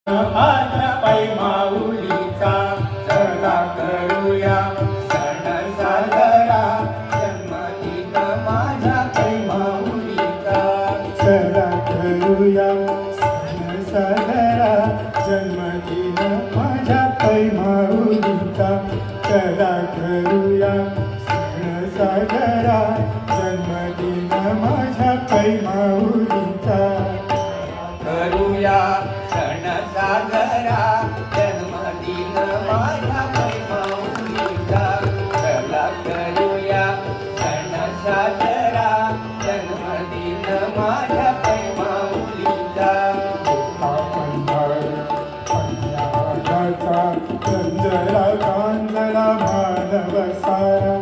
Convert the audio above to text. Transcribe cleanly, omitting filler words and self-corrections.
माझ्या पैमाऊलीचा चला करूया सण साजरा जन्मदिन माझ्या पैमाऊलीचा चला करूया सण साजरा जन्मदिन माझ्या पैमाऊलीचा चला करूया सण साजरा जन्मदिन माझ्या पैमाऊलीचा करूया सण साजरा जन्मदिन माझ्या पैमाऊलीचा चला करूया सण साजरा जन्मदिन माझ्या पैमाऊलीचा पंजाचा रंजला कांजला मानव सारा